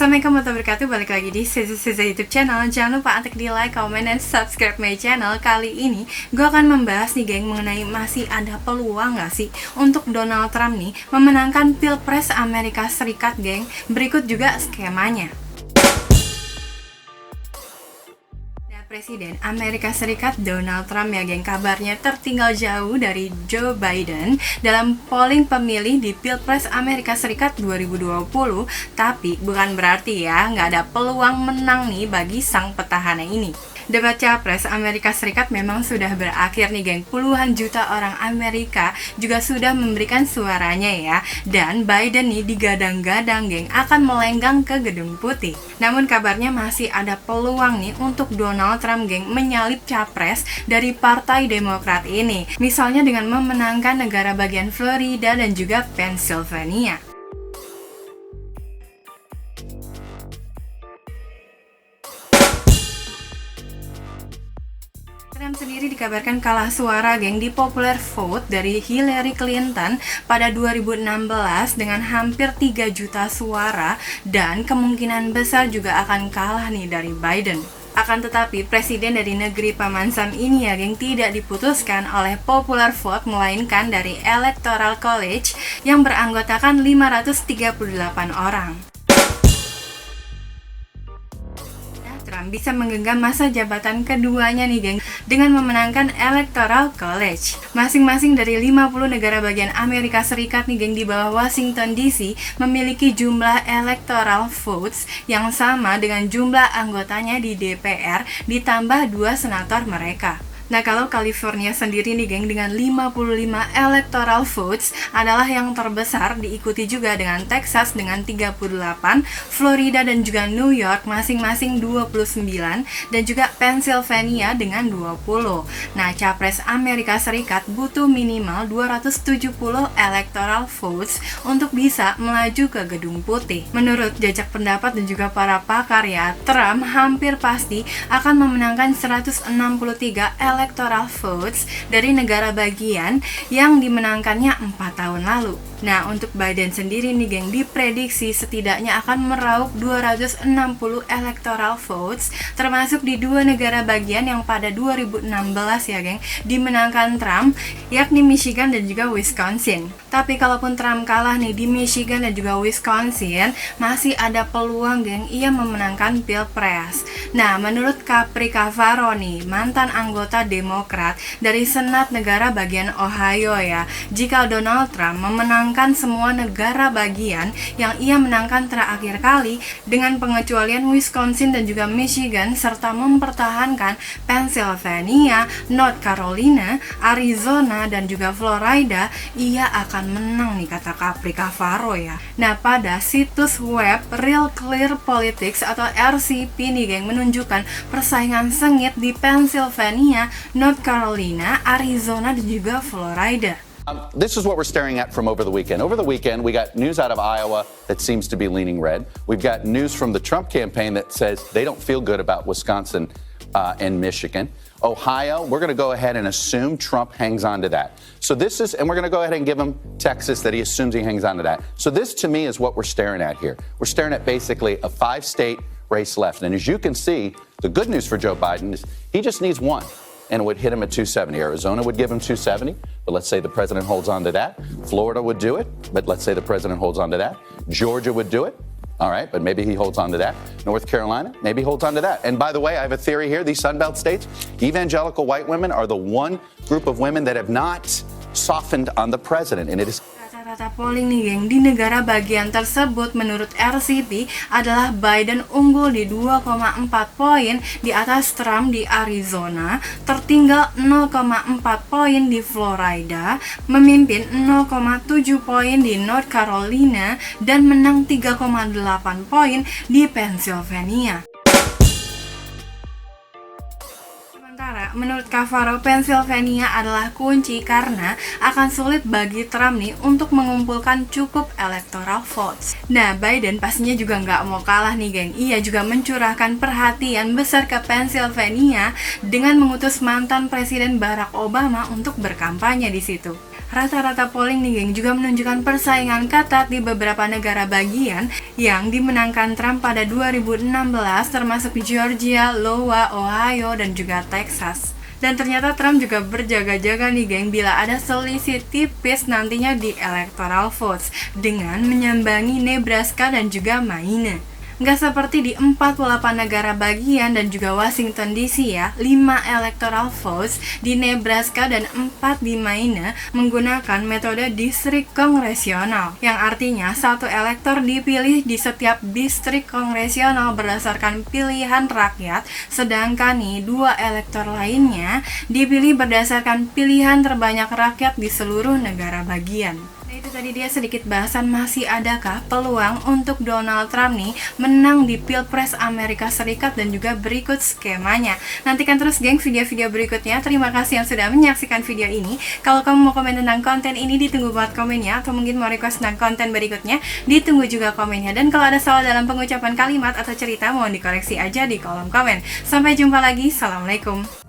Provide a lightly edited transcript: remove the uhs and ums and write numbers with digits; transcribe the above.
Assalamualaikum warahmatullahi wabarakatuh. Balik lagi di Siza YouTube channel. Jangan lupa untuk di like, comment, dan subscribe my channel. Kali ini gue akan membahas nih geng mengenai masih ada peluang gak sih untuk Donald Trump nih memenangkan Pilpres Amerika Serikat geng. Berikut juga skemanya. Presiden Amerika Serikat Donald Trump ya geng, kabarnya tertinggal jauh dari Joe Biden dalam polling pemilih di Pilpres Amerika Serikat 2020. Tapi bukan berarti ya nggak ada peluang menang nih bagi sang petahana ini. Debat Capres Amerika Serikat memang sudah berakhir nih geng. Puluhan juta orang Amerika juga sudah memberikan suaranya ya. Dan Biden nih digadang-gadang geng akan melenggang ke Gedung Putih. Namun kabarnya masih ada peluang nih untuk Donald Trump geng menyalip Capres dari Partai Demokrat ini. Misalnya dengan memenangkan negara bagian Florida dan juga Pennsylvania. Trump sendiri dikabarkan kalah suara geng di popular vote dari Hillary Clinton pada 2016 dengan hampir 3 juta suara dan kemungkinan besar juga akan kalah nih dari Biden. Akan tetapi presiden dari negeri Paman Sam ini ya geng tidak diputuskan oleh popular vote melainkan dari Electoral College yang beranggotakan 538 orang. Trump bisa menggenggam masa jabatan keduanya nih geng dengan memenangkan Electoral College. Masing-masing dari 50 negara bagian Amerika Serikat nih geng di bawah Washington DC memiliki jumlah electoral votes yang sama dengan jumlah anggotanya di DPR ditambah 2 senator mereka. Nah, kalau California sendiri nih geng dengan 55 electoral votes adalah yang terbesar, diikuti juga dengan Texas dengan 38, Florida dan juga New York masing-masing 29 dan juga Pennsylvania dengan 20. Nah, Capres Amerika Serikat butuh minimal 270 electoral votes untuk bisa melaju ke Gedung Putih. Menurut jajak pendapat dan juga para pakar ya, Trump hampir pasti akan memenangkan 163 electoral votes dari negara bagian yang dimenangkannya 4 tahun lalu. Nah, untuk Biden sendiri nih geng diprediksi setidaknya akan meraup 260 electoral votes termasuk di 2 negara bagian yang pada 2016 ya geng dimenangkan Trump, yakni Michigan dan juga Wisconsin. Tapi kalaupun Trump kalah nih di Michigan dan juga Wisconsin, masih ada peluang geng ia memenangkan Pilpres. Nah, menurut Capri Cavaro nih, mantan anggota Demokrat dari Senat negara bagian Ohio ya, jika Donald Trump memenangkan semua negara bagian yang ia menangkan terakhir kali dengan pengecualian Wisconsin dan juga Michigan serta mempertahankan Pennsylvania, North Carolina, Arizona dan juga Florida, ia akan menang nih kata Capri Cavaro ya. Nah, pada situs web Real Clear Politics atau RCP nih geng menunjukkan persaingan sengit di Pennsylvania, North Carolina, Arizona dan juga Florida. This is what we're staring at from over the weekend. Over the weekend, we got news out of Iowa that seems to be leaning red. We've got news from the Trump campaign that says they don't feel good about Wisconsin and Michigan. Ohio, we're going to go ahead and assume Trump hangs on to that. So this is, and we're going to go ahead and give him Texas that he assumes he hangs on to that. So this to me is what we're staring at here. We're staring at basically a 5-state race left. And as you can see, the good news for Joe Biden is he just needs one. And it would hit him at 270. Arizona would give him 270, but let's say the president holds on to that. Florida would do it, but let's say the president holds on to that. Georgia would do it. All right, but maybe he holds on to that. North Carolina, maybe holds on to that. And by the way, I have a theory here. These Sunbelt states, evangelical white women are the one group of women that have not softened on the president. And it is Rata-rata polling nih geng di negara bagian tersebut menurut RCP adalah Biden unggul di 2,4 poin di atas Trump di Arizona, tertinggal 0,4 poin di Florida, memimpin 0,7 poin di North Carolina, dan menang 3,8 poin di Pennsylvania. Menurut Cavaro, Pennsylvania adalah kunci karena akan sulit bagi Trump nih untuk mengumpulkan cukup electoral votes. Nah, Biden pastinya juga nggak mau kalah nih geng. Ia juga mencurahkan perhatian besar ke Pennsylvania dengan mengutus mantan Presiden Barack Obama untuk berkampanye di situ. Rata-rata polling nih geng juga menunjukkan persaingan ketat di beberapa negara bagian yang dimenangkan Trump pada 2016 termasuk Georgia, Iowa, Ohio, dan juga Texas. Dan ternyata Trump juga berjaga-jaga nih geng bila ada selisih tipis nantinya di electoral votes dengan menyambangi Nebraska dan juga Maine. Nggak seperti di 48 negara bagian dan juga Washington DC ya, 5 electoral votes di Nebraska dan 4 di Maine menggunakan metode distrik kongresional, yang artinya satu elektor dipilih di setiap distrik kongresional berdasarkan pilihan rakyat, sedangkan nih 2 elektor lainnya dipilih berdasarkan pilihan terbanyak rakyat di seluruh negara bagian. Itu tadi dia sedikit bahasan masih adakah peluang untuk Donald Trump nih menang di Pilpres Amerika Serikat dan juga berikut skemanya. Nantikan terus geng video-video berikutnya. Terima kasih yang sudah menyaksikan video ini. Kalau kamu mau komen tentang konten ini ditunggu buat komennya, atau mungkin mau request tentang konten berikutnya ditunggu juga komennya. Dan kalau ada salah dalam pengucapan kalimat atau cerita mohon dikoreksi aja di kolom komen. Sampai jumpa lagi. Assalamualaikum.